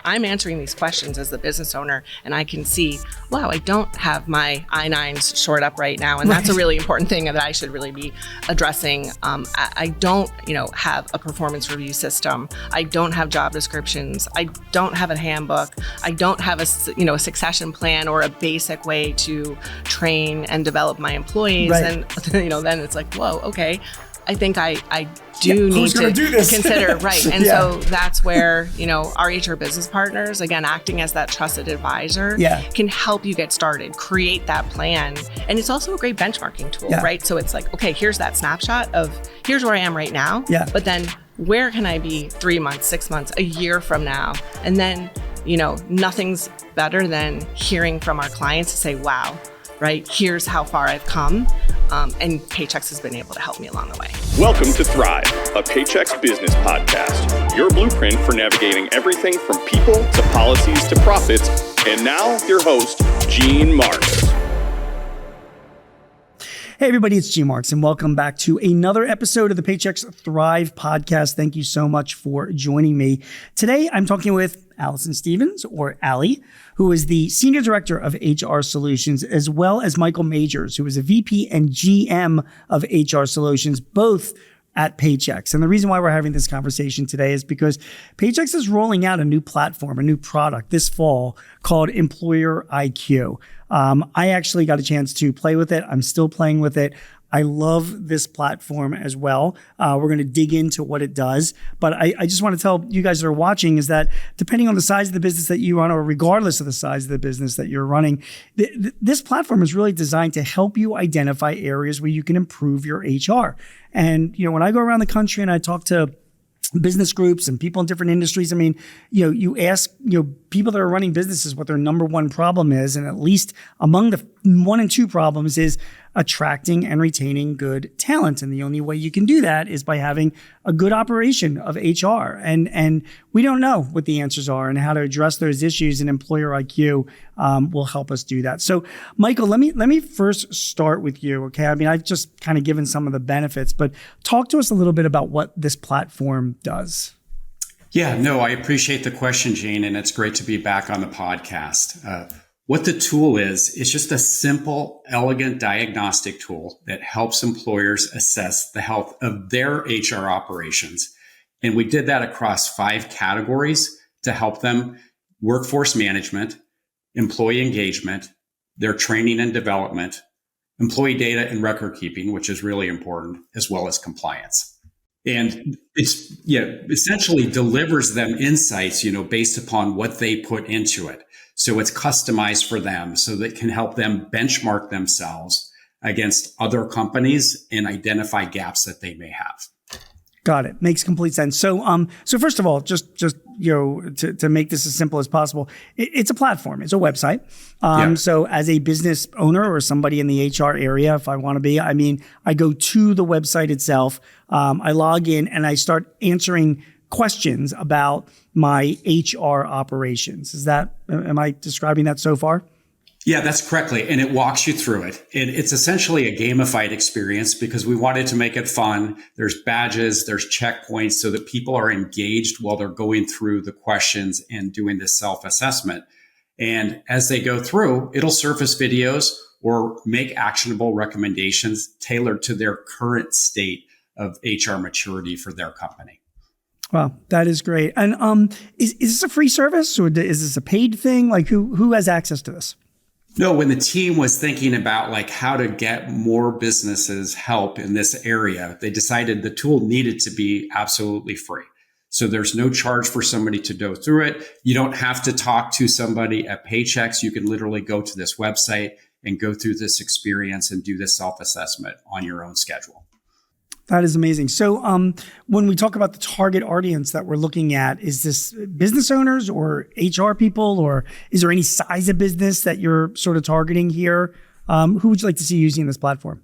I'm answering these questions as the business owner, and I can see, wow, I don't have my I-9s shored up right now. And that's a really important thing that I should really be addressing. I don't, have a performance review system. I don't have job descriptions. I don't have a handbook. I don't have a succession plan or a basic way to train and develop my employees. Right. And, then it's like, whoa, okay. I think I do need to consider, right. And so that's where, our HR business partners, again, acting as that trusted advisor, can help you get started, create that plan. And it's also a great benchmarking tool, right? So it's like, okay, here's that snapshot of here's where I am right now, but then where can I be 3 months, 6 months, a year from now? And then, nothing's better than hearing from our clients to say, wow, right? Here's how far I've come. And Paychex has been able to help me along the way. Welcome to Thrive, a Paychex business podcast. Your blueprint for navigating everything from people to policies to profits. And now your host, Gene Marks. Hey everybody, it's Gene Marks and welcome back to another episode of the Paychex Thrive podcast. Thank you so much for joining me. Today, I'm talking with Alison Stevens, or Allie, who is the Senior Director of HR Solutions, as well as Michael Majors, who is a VP and GM of HR Solutions, both at Paychex. And the reason why we're having this conversation today is because Paychex is rolling out a new platform, a new product this fall called Employer IQ. I actually got a chance to play with it. I'm still playing with it. I love this platform as well. We're going to dig into what it does. But I just want to tell you guys that are watching is that depending on the size of the business that you run, or regardless of the size of the business that you're running, this platform is really designed to help you identify areas where you can improve your HR. And, when I go around the country and I talk to business groups and people in different industries, you ask, people that are running businesses what their number one problem is. And at least among the 1 and 2 problems is attracting and retaining good talent. And the only way you can do that is by having a good operation of HR. And we don't know what the answers are and how to address those issues, and Employer IQ will help us do that. So Michael, let me first start with you. Okay. I've just kind of given some of the benefits, but talk to us a little bit about what this platform does. Yeah, no, I appreciate the question, Gene, and it's great to be back on the podcast. What the tool is, it's just a simple, elegant diagnostic tool that helps employers assess the health of their HR operations. And we did that across 5 categories to help them: workforce management, employee engagement, their training and development, employee data and record keeping, which is really important, as well as compliance. And it's essentially delivers them insights, based upon what they put into it. So it's customized for them so that it can help them benchmark themselves against other companies and identify gaps that they may have. Got it. Makes complete sense. So first of all, just to make this as simple as possible, it's a platform. It's a website. So as a business owner or somebody in the HR area, if I want to be, I go to the website itself. I log in and I start answering questions about my HR operations. Am I describing that so far? Yeah, that's correctly. And it walks you through it. It's essentially a gamified experience because we wanted to make it fun. There's badges, there's checkpoints so that people are engaged while they're going through the questions and doing this self-assessment. And as they go through, it'll surface videos or make actionable recommendations tailored to their current state of HR maturity for their company. Wow, that is great. And is this a free service or is this a paid thing? Like who has access to this? No, when the team was thinking about how to get more businesses help in this area, they decided the tool needed to be absolutely free. So there's no charge for somebody to go through it. You don't have to talk to somebody at Paychex. You can literally go to this website and go through this experience and do this self-assessment on your own schedule. That is amazing. So when we talk about the target audience that we're looking at, is this business owners or HR people, or is there any size of business that you're sort of targeting here? Who would you like to see using this platform?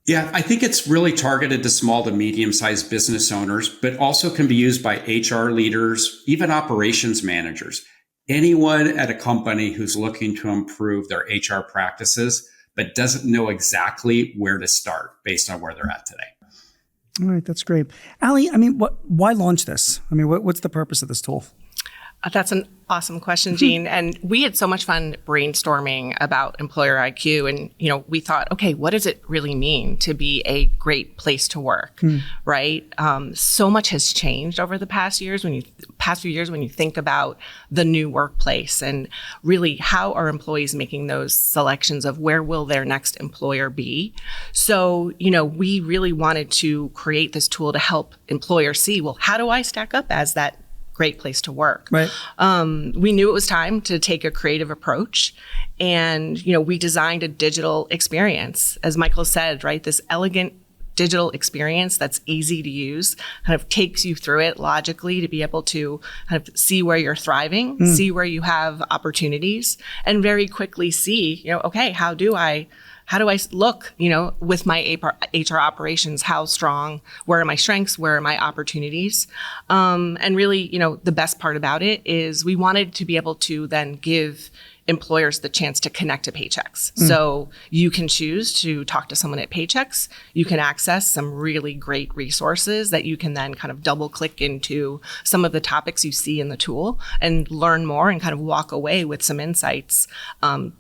Yeah, I think it's really targeted to small to medium-sized business owners, but also can be used by HR leaders, even operations managers, anyone at a company who's looking to improve their HR practices, but doesn't know exactly where to start based on where they're at today. All right, that's great. Allie, why launch this? What's the purpose of this tool? That's an awesome question, Jean. And we had so much fun brainstorming about employer IQ. And, we thought, okay, what does it really mean to be a great place to work, right? So much has changed over the past few years when you think about the new workplace and really how are employees making those selections of where will their next employer be. So, we really wanted to create this tool to help employers see, well, how do I stack up as that great place to work? Right. We knew it was time to take a creative approach. And, we designed a digital experience, as Michael said, right? This elegant digital experience that's easy to use, kind of takes you through it logically to be able to kind of see where you're thriving, see where you have opportunities, and very quickly see, okay, how do I look, with my HR operations, how strong, where are my strengths, where are my opportunities? And really, the best part about it is we wanted to be able to then give employers the chance to connect to Paychex. So you can choose to talk to someone at Paychex. You can access some really great resources that you can then kind of double click into some of the topics you see in the tool and learn more and kind of walk away with some insights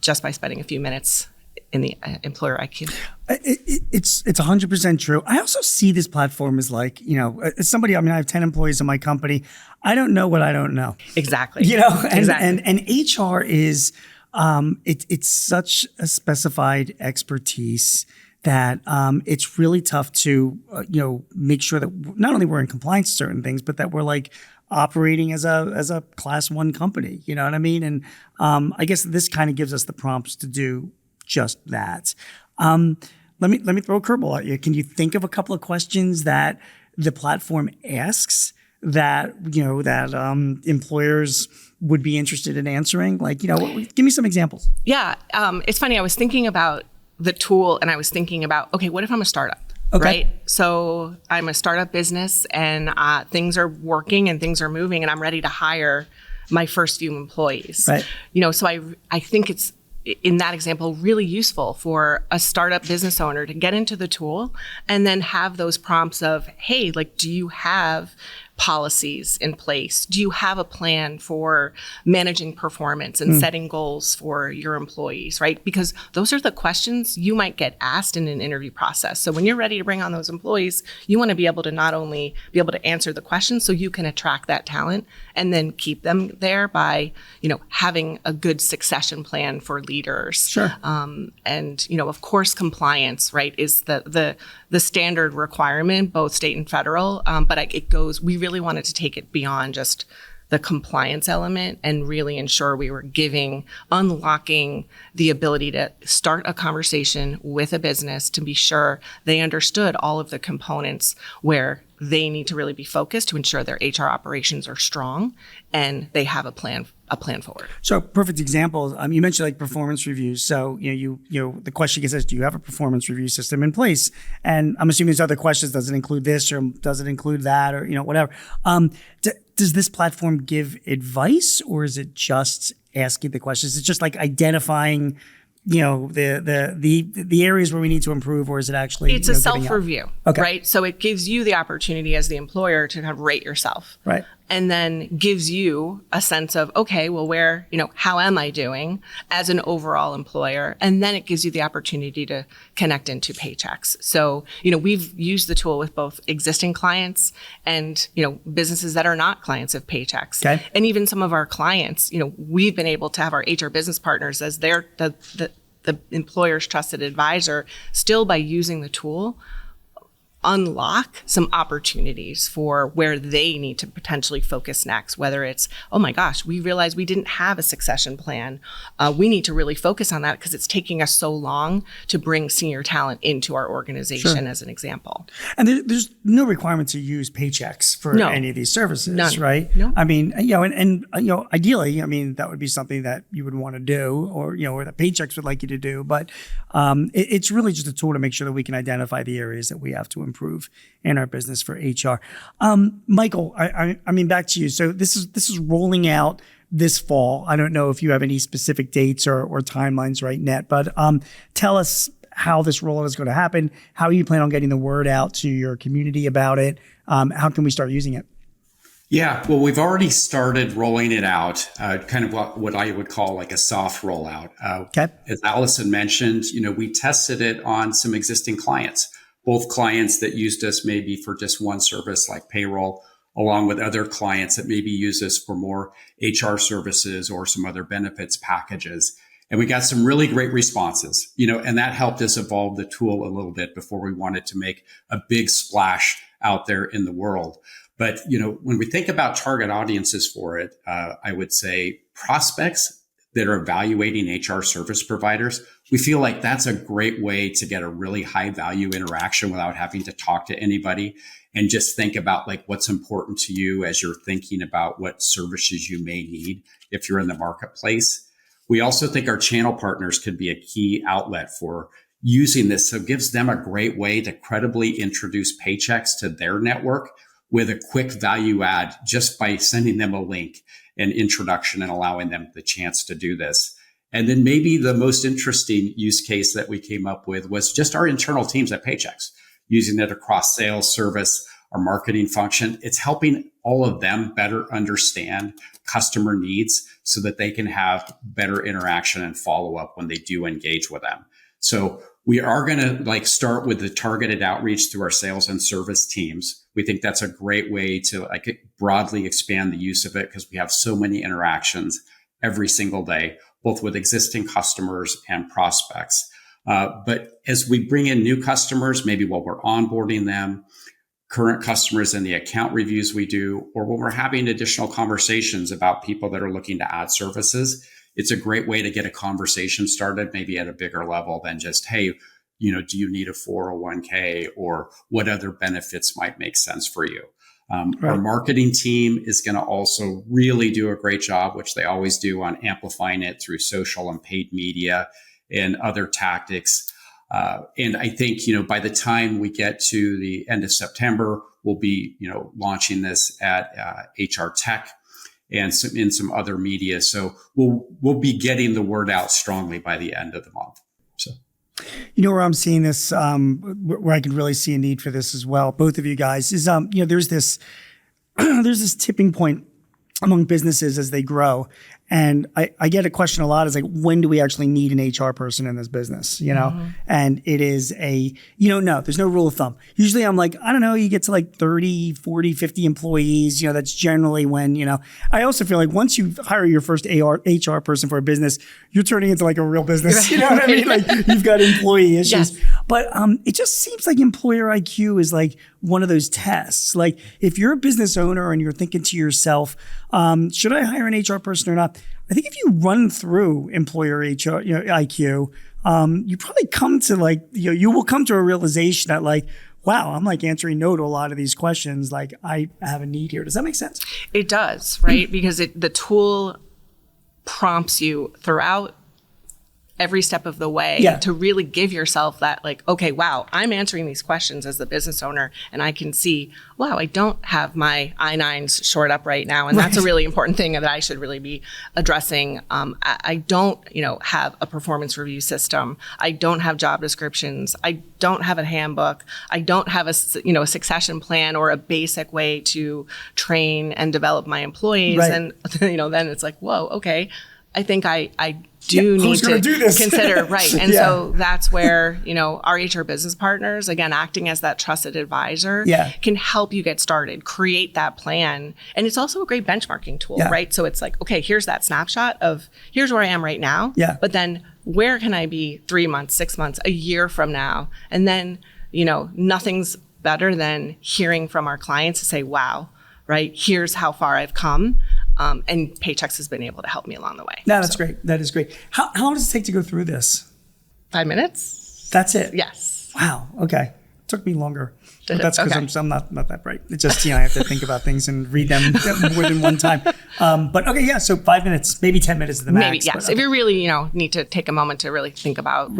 just by spending a few minutes in the employer IQ. It's 100% true. I also see this platform as like, as somebody, I have 10 employees in my company. I don't know what I don't know. Exactly. And HR is, it's such a specified expertise that it's really tough to, make sure that not only we're in compliance to certain things, but that we're like operating as a class 1 company. You know what I mean? And I guess this kind of gives us the prompts to do just that. Let me throw a curveball at you. Can you think of a couple of questions that the platform asks that employers would be interested in answering? Like, give me some examples. Yeah, it's funny. I was thinking about the tool, and I was thinking about, okay, what if I'm a startup? Okay. Right? So I'm a startup business, and things are working and things are moving, and I'm ready to hire my first few employees. Right. So I think it's, in that example, really useful for a startup business owner to get into the tool and then have those prompts of, hey, like, do you have policies in place? Do you have a plan for managing performance and setting goals for your employees, right? Because those are the questions you might get asked in an interview process. So when you're ready to bring on those employees, you want to be able to not only be able to answer the questions so you can attract that talent and then keep them there by, having a good succession plan for leaders. Sure. And, of course, compliance, right, is the standard requirement, both state and federal. But we really wanted to take it beyond just the compliance element and really ensure we were unlocking the ability to start a conversation with a business to be sure they understood all of the components where they need to really be focused to ensure their HR operations are strong and they have a plan forward. So perfect example. You mentioned like performance reviews. So the question gets asked, do you have a performance review system in place? And I'm assuming there's other questions. Does it include this or does it include that or whatever? Does this platform give advice or is it just asking the questions? It's just like identifying the areas where we need to improve, or is it actually? It's a self-review, okay. Right? So it gives you the opportunity as the employer to kind of rate yourself, right? And then gives you a sense of, okay, well, how am I doing as an overall employer? And then it gives you the opportunity to connect into Paychex. So, we've used the tool with both existing clients and, businesses that are not clients of Paychex. Okay. And even some of our clients, we've been able to have our HR business partners as the employer's trusted advisor, still by using the tool, unlock some opportunities for where they need to potentially focus next, whether it's, oh my gosh, we realized we didn't have a succession plan. We need to really focus on that because it's taking us so long to bring senior talent into our organization, sure, as an example. And there's no requirement to use Paychex for any of these services, None. Right? No. I mean, ideally, that would be something that you would want to do or that Paychex would like you to do. But it's really just a tool to make sure that we can identify the areas that we have to improve in our business for HR. Michael, I mean, back to you. So this is rolling out this fall. I don't know if you have any specific dates or timelines right now, but tell us how this rollout is going to happen. How you plan on getting the word out to your community about it? How can we start using it? Yeah, well, we've already started rolling it out, kind of what I would call like a soft rollout. Okay. As Alison mentioned, we tested it on some existing clients, both clients that used us maybe for just one service like payroll, along with other clients that maybe use us for more HR services or some other benefits packages. And we got some really great responses, and that helped us evolve the tool a little bit before we wanted to make a big splash out there in the world. But, when we think about target audiences for it, I would say prospects that are evaluating HR service providers, we feel like that's a great way to get a really high value interaction without having to talk to anybody, and just think about like what's important to you as you're thinking about what services you may need if you're in the marketplace. We also think our channel partners could be a key outlet for using this. So it gives them a great way to credibly introduce Paychex to their network with a quick value add just by sending them a link and introduction and allowing them the chance to do this. And then maybe the most interesting use case that we came up with was just our internal teams at Paychex, using it across sales, service, our marketing function. It's helping all of them better understand customer needs so that they can have better interaction and follow up when they do engage with them. So we are going to start with the targeted outreach through our sales and service teams. We think that's a great way to broadly expand the use of it because we have so many interactions every single day, both with existing customers and prospects. But as we bring in new customers, maybe while we're onboarding them, current customers and the account reviews we do, or when we're having additional conversations about people that are looking to add services, it's a great way to get a conversation started, maybe at a bigger level than just, hey, do you need a 401k, or what other benefits might make sense for you? Our marketing team is going to also really do a great job, which they always do, on amplifying it through social and paid media and other tactics. And I think, by the time we get to the end of September, we'll be, launching this at HR Tech and in some other media. So we'll be getting the word out strongly by the end of the month. So, where I'm seeing this, where I can really see a need for this as well, both of you guys, is there's this tipping point among businesses as they grow. And I get a question a lot is when do we actually need an HR person in this business, And it is no, there's no rule of thumb. Usually I'm I don't know, you get to 30, 40, 50 employees, that's generally when, I also feel once you hire your first HR person for a business, you're turning into a real business. You know what I mean? You've got employee issues. Yes. But it just seems like employer IQ is one of those tests. If you're a business owner and you're thinking to yourself, should I hire an HR person or not? I think if you run through employer HR, IQ, you probably come to you will come to a realization that wow, I'm answering no to a lot of these questions. I have a need here. Does that make sense? It does, right? Because the tool prompts you throughout every step of the way to really give yourself that okay, wow, I'm answering these questions as the business owner, and I can see, wow, I don't have my I-9s shored up right now. And that's a really important thing that I should really be addressing. I don't, have a performance review system. I don't have job descriptions. I don't have a handbook. I don't have a succession plan or a basic way to train and develop my employees. Right. And, then it's whoa, okay, I think I do need to consider, right. And so that's where, our HR business partners, again, acting as that trusted advisor, can help you get started, create that plan. And it's also a great benchmarking tool, right? So it's okay, here's that snapshot of here's where I am right now. Yeah. But then where can I be 3 months, 6 months, a year from now? And then, nothing's better than hearing from our clients to say, wow, right, here's how far I've come. And Paychex has been able to help me along the way. No, that's great. That is great. How long does it take to go through this? 5 minutes. That's it? Yes. Wow. Okay. It took me longer. But that's because I'm not that bright. It's just, I have to think about things and read them more than one time. But okay, yeah, so 5 minutes, maybe 10 minutes is the max. Maybe, yes. But, if you really, need to take a moment to really think about,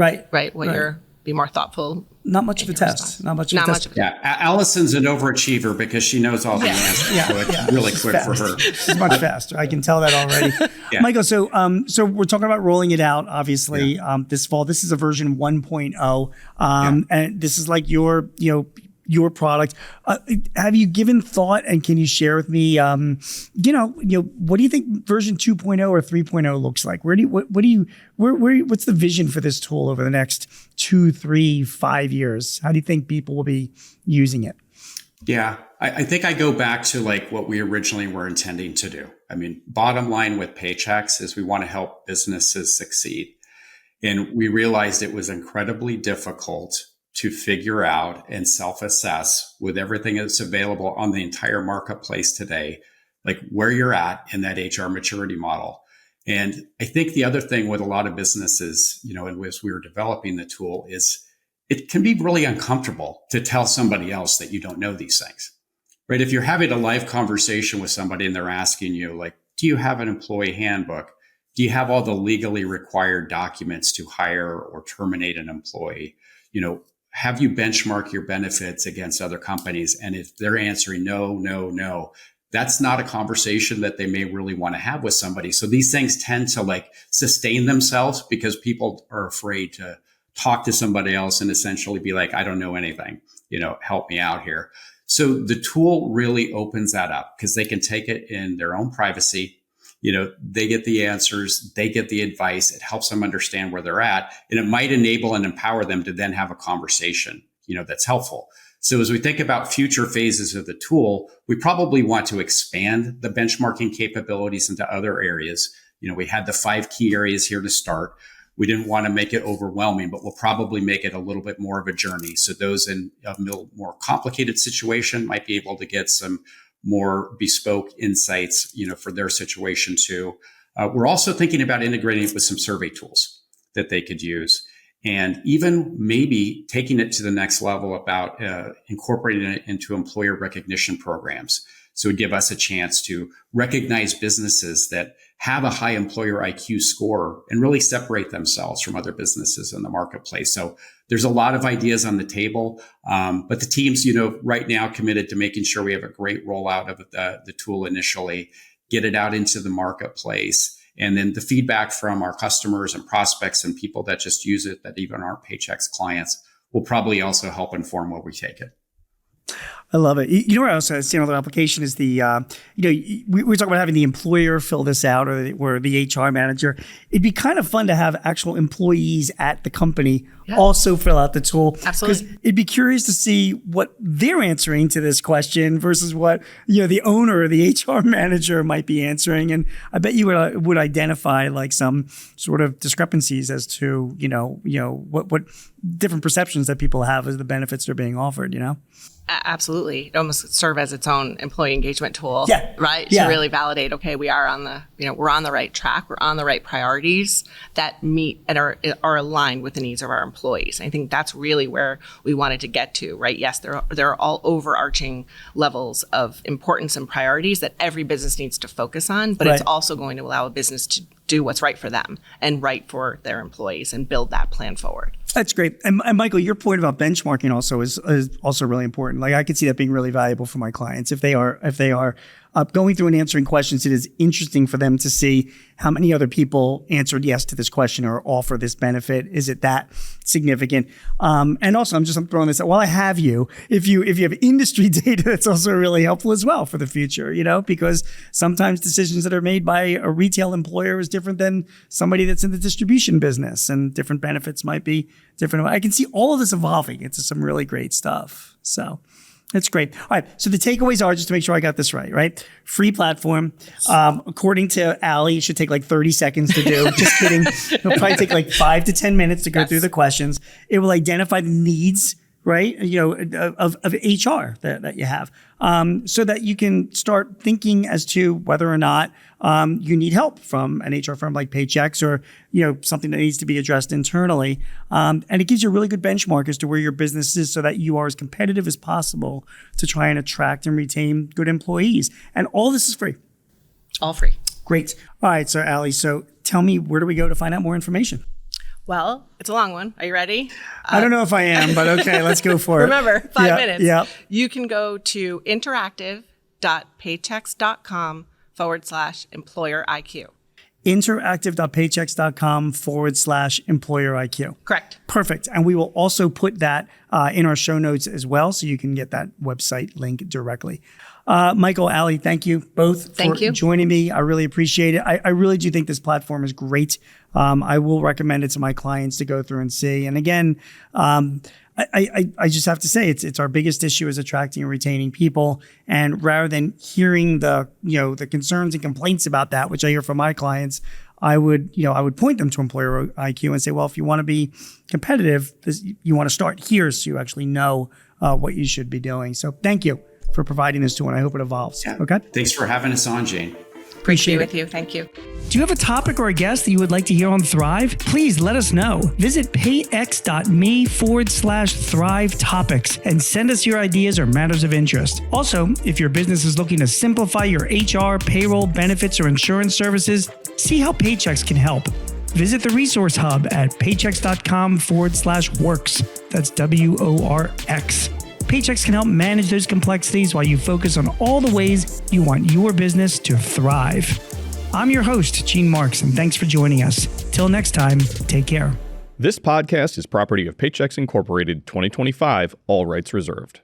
be more thoughtful. Not much of a test. Not much of a test. Yeah, Alison's an overachiever because she knows all the answers. So it's really quick for her. It's much faster. I can tell that already. Michael, so we're talking about rolling it out, obviously, this fall. This is a version 1.0. And this is your, your product. Have you given thought, and can you share with me, what do you think version 2.0 or 3.0 looks like? What's the vision for this tool over the next 2, 3, 5 years? How do you think people will be using it? Yeah, I think I go back to like what we originally were intending to do. I mean, bottom line with Paychex is we want to help businesses succeed. And we realized it was incredibly difficult to figure out and self-assess with everything that's available on the entire marketplace today, like where you're at in that HR maturity model. And I think the other thing with a lot of businesses, and as we were developing the tool, is it can be really uncomfortable to tell somebody else that you don't know these things, right? If you're having a live conversation with somebody and they're asking you, like, do you have an employee handbook? Do you have all the legally required documents to hire or terminate an employee? Have you benchmarked your benefits against other companies? And if they're answering no, that's not a conversation that they may really want to have with somebody. So these things tend to like sustain themselves because people are afraid to talk to somebody else and essentially be like, I don't know anything, help me out here. So the tool really opens that up because they can take it in their own privacy. They get the answers, they get the advice. It helps them understand where they're at, and it might enable and empower them to then have a conversation, that's helpful. So as we think about future phases of the tool, we probably want to expand the benchmarking capabilities into other areas. We had the 5 key areas here to start. We didn't want to make it overwhelming, but we'll probably make it a little bit more of a journey. So those in a more complicated situation might be able to get some more bespoke insights, for their situation too. We're also thinking about integrating it with some survey tools that they could use, and even maybe taking it to the next level about incorporating it into employer recognition programs. So it would give us a chance to recognize businesses that have a high employer IQ score and really separate themselves from other businesses in the marketplace. So there's a lot of ideas on the table, but the team's, right now committed to making sure we have a great rollout of the tool initially, get it out into the marketplace. And then the feedback from our customers and prospects and people that just use it, that even aren't Paychex clients, will probably also help inform where we take it. I love it. Where I also see another application is we were talking about having the employer fill this out or the HR manager. It'd be kind of fun to have actual employees at the company also fill out the tool. Absolutely. Because it'd be curious to see what they're answering to this question versus what, the owner or the HR manager might be answering. And I bet you would identify like some sort of discrepancies as to, what different perceptions that people have as the benefits they're being offered, Absolutely. It almost serve as its own employee engagement tool, right? Yeah. To really validate, okay, we are on we're on the right track. We're on the right priorities that meet and are aligned with the needs of our employees. And I think that's really where we wanted to get to, right? Yes, there are all overarching levels of importance and priorities that every business needs to focus on, but it's also going to allow a business to do what's right for them and right for their employees and build that plan forward. That's great. And Michael, your point about benchmarking also is also really important. Like I could see that being really valuable for my clients. If they are going through and answering questions, it is interesting for them to see how many other people answered yes to this question or offer this benefit. Is it that significant? And also, I'm throwing this out. While I have you, if you have industry data, that's also really helpful as well for the future, because sometimes decisions that are made by a retail employer is different than somebody that's in the distribution business, and different benefits might be different. I can see all of this evolving into some really great stuff. So that's great. All right. So the takeaways are, just to make sure I got this right? Free platform. According to Allie, it should take like 30 seconds to do. Just kidding. It'll probably take like 5 to 10 minutes to go through the questions. It will identify the needs, right? Of HR that you have, so that you can start thinking as to whether or not you need help from an HR firm like Paychex, or something that needs to be addressed internally. And it gives you a really good benchmark as to where your business is, so that you are as competitive as possible to try and attract and retain good employees. And all this is free. All free. Great. All right, so Allie, so tell me, where do we go to find out more information? Well, it's a long one. Are you ready? I don't know if I am, but okay, let's go for it. Remember, 5 minutes. Yeah. You can go to interactive.paychex.com/employer IQ. interactive.paychex.com/employer IQ. Correct. Perfect. And we will also put that in our show notes as well, so you can get that website link directly. Michael, Ali, thank you both for joining me. I really appreciate it. I really do think this platform is great. I will recommend it to my clients to go through and see. And again, I just have to say it's our biggest issue is attracting and retaining people. And rather than hearing the concerns and complaints about that, which I hear from my clients, I would point them to Employer IQ and say, well, if you want to be competitive, you want to start here so you actually know what you should be doing. So thank you for providing this tool, and I hope it evolves. Yeah. Okay. Thanks for having us on, Jane. Appreciate it with you. Thank you. Do you have a topic or a guest that you would like to hear on Thrive? Please let us know. Visit payx.me/Thrive topics and send us your ideas or matters of interest. Also, if your business is looking to simplify your HR, payroll, benefits, or insurance services, see how Paychex can help. Visit the resource hub at paychex.com/works. That's WORX. Paychex can help manage those complexities while you focus on all the ways you want your business to thrive. I'm your host, Gene Marks, and thanks for joining us. Till next time, take care. This podcast is property of Paychex Incorporated 2025, all rights reserved.